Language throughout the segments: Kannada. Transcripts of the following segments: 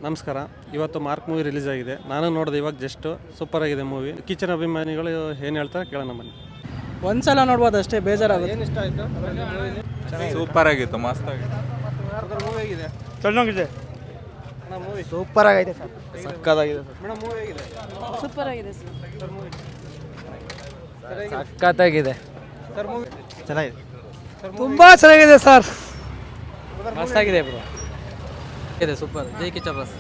ನಮಸ್ಕಾರ. ಇವತ್ತು ಮಾರ್ಕ್ ಮೂವಿ ರಿಲೀಸ್ ಆಗಿದೆ. ನಾನು ನೋಡಿದೆ ಇವಾಗ ಜಸ್ಟ್. ಸೂಪರ್ ಆಗಿದೆ ಮೂವಿ. ಕಿಚನ್ ಅಭಿಮಾನಿಗಳು ಏನು ಹೇಳ್ತಾರೆ ಕೇಳೋಣ ಬನ್ನಿ. ಒಂದ್ಸಲ ನೋಡ್ಬೋದು ಅಷ್ಟೇ, ಬೇಜಾರಾಗುತ್ತೆ. ಏನು ಇಷ್ಟ ಆಯಿತು? ಸೂಪರ್ ಆಗಿತ್ತು, ಮಸ್ತ್ ಆಗಿತ್ತು. ಮೂವಿ ಆಗಿದೆ, ಚೆನ್ನಾಗಿದೆ, ಮೂವಿ ಸೂಪರ್ ಆಗೈತೆ ಸರ್, ಸಕ್ಕತ್ತಾಗಿದೆ ಸರ್. ಮೇಡಮ್ ಮೂವಿ ಆಗಿದೆ, ಸೂಪರ್ ಆಗಿದೆ ಸರ್. ಮೂವಿ ಸಕ್ಕತ್ತಾಗಿದೆ ಸರ್. ಮೂವಿ ಚೆನ್ನಾಗಿದೆ, ತುಂಬಾ ಚೆನ್ನಾಗಿದೆ ಸರ್, ಮಸ್ತಾಗಿದೆ ಬ್ರೋ. ಇದೆ ಸೂಪರ್. ಜೈ ಕಿಚ್ಚ ಬಸ್.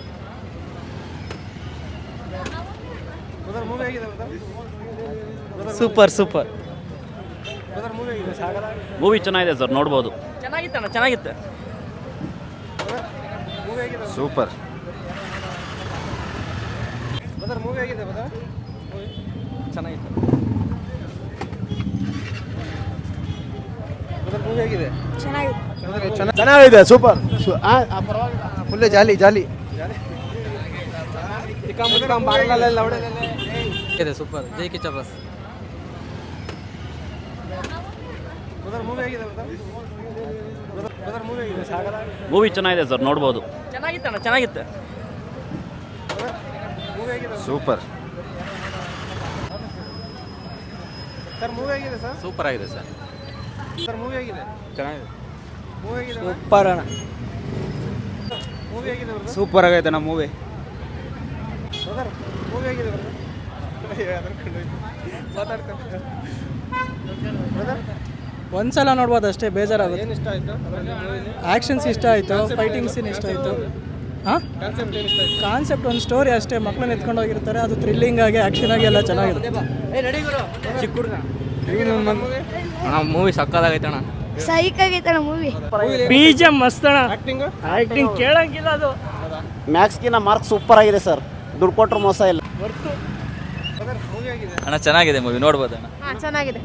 ಮೂವಿ ಆಗಿದೆ, ಸೂಪರ್ ಸೂಪರ್ ಮೂವಿ ಆಗಿದೆ. ಮೂವಿ ಚೆನ್ನಾಗಿದೆ ಸರ್, ನೋಡ್ಬೋದು. ಚೆನ್ನಾಗಿತ್ತಣ್ಣ, ಚೆನ್ನಾಗಿತ್ತು. ಮೂವಿ ಆಗಿದೆ ಸೂಪರ್. ಮೂವಿ ಆಗಿದೆ ಚೆನ್ನಾಗಿತ್ತು. ಮೂವಿ ಆಗಿದೆ. ಚೆನ್ನಾಗಿದೆ, ಸೂಪರ್. ಫುಲ್ ಜಾಲಿ ಜಾಲಿ ಇದೆ ಸೂಪರ್. ಜೈ ಕಿಚ್ಚ ಬಸ್. ಮೂವಿ ಆಗಿದೆ, ಮೂವಿ ಆಗಿದೆ. ಮೂವಿ ಚೆನ್ನಾಗಿದೆ ಸರ್, ನೋಡ್ಬೋದು. ಚೆನ್ನಾಗಿತ್ತಣ್ಣ, ಚೆನ್ನಾಗಿತ್ತು. ಮೂವಿ ಆಗಿದೆ ಸೂಪರ್. ಸರ್. ಮೂವಿ ಆಗಿದೆ ಸರ್. ಸೂಪರ್ ಆಗಿದೆ ಸರ್. ಸರ್ ಮೂವಿ ಆಗಿದೆ, ಚೆನ್ನಾಗಿದೆ, ಮೂವಿ ಆಗಿದೆ, ಸೂಪರ್ ಅಣ್ಣ, ಮೂವಿ ಆಗಿದೆ ಸೂಪರ್ ಆಗೈತೆ ನಮ್ಮ ಮೂವಿ. ಮೂವಿ ಆಗಿದೆ ಒಂದ್ಸಲ ನೋಡ್ಬೋದು ಅಷ್ಟೇ, ಬೇಜಾರಾಗುತ್ತೆ. ಏನು ಇಷ್ಟ ಆಯಿತು? ಆ್ಯಕ್ಷನ್ಸ್ ಇಷ್ಟ ಆಯಿತು, ಫೈಟಿಂಗ್ ಸೀನ್ ಇಷ್ಟ ಆಯಿತು. ಹಾಂ, ಕಾನ್ಸೆಪ್ಟ್ ಏನು ಇಷ್ಟ ಆಯಿತು? ಕಾನ್ಸೆಪ್ಟ್ ಒಂದು ಸ್ಟೋರಿ ಅಷ್ಟೇ, ಮಕ್ಕಳನ್ನ ಎತ್ಕೊಂಡು ಹೋಗಿರ್ತಾರೆ, ಅದು ಥ್ರಿಲ್ಲಿಂಗ್ ಆಗಿ ಆ್ಯಕ್ಷನ್ ಆಗಿ ಎಲ್ಲ ಚೆನ್ನಾಗಿದೆ. ಮೂವಿ ಸಕ್ಕತ್ತಾಗೈತೆ ಅಣ್ಣ. ಸೈಕ್ ಆಗೈತಣ್ಣ ಮೂವಿ. ಬೀಜ ಮಸ್ತಣ, ಆ್ಯಕ್ಟಿಂಗ್ ಆ್ಯಕ್ಟಿಂಗ್ ಕೇಳಂಗಿಲ್ಲ ಅದು. ಮ್ಯಾಕ್ಸ್ಗಿನ ಮಾರ್ಕ್ ಸೂಪರ್ ಆಗಿದೆ ಸರ್, ದುಡ್ಡು ಕೊಟ್ಟರು ಮೋಸ ಇಲ್ಲ. ಮೂವಿ ಆಗಿದೆ. ಅಣ್ಣ ಚೆನ್ನಾಗಿದೆ ಮೂವಿ, ನೋಡ್ಬೋದು ಅಣ್ಣ. ಹಾಂ ಚೆನ್ನಾಗಿದೆ.